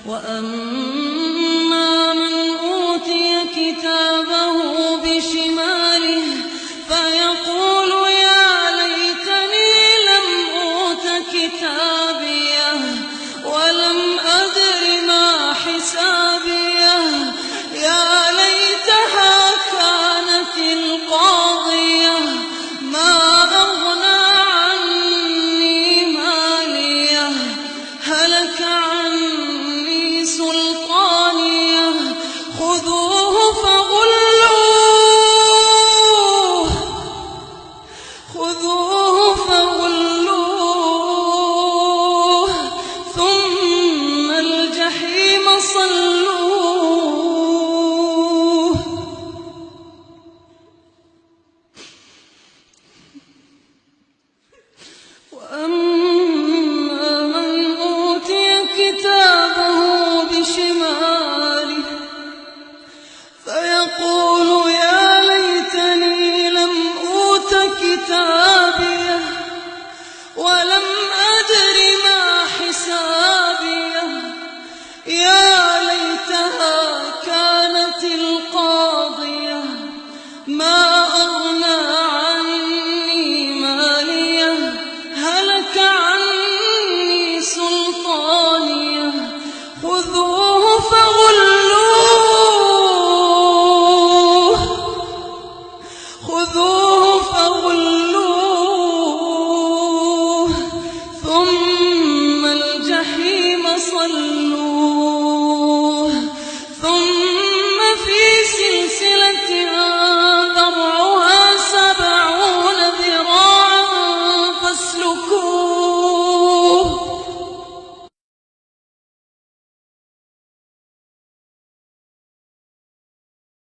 وأما من أوتي كتابه بشماله فيقول يا ليتني لم أوت كتابيه ولم أدر ما حسابيه يا ليتها كانت القاضية ما أغنى عني ماليه هلك عني سلطانيه خذوه فغلوه ثم الجحيم صلوه وأما من أوتي كتابه بشماله فيقول يا ليتني لم أوت كتابيه ولم أدر ما حسابيه يا ليتها كانت القاضية ما أغنى عني ماليه هلك عني سلطانيه خذوه فغلوه ثم الجحيم صلوه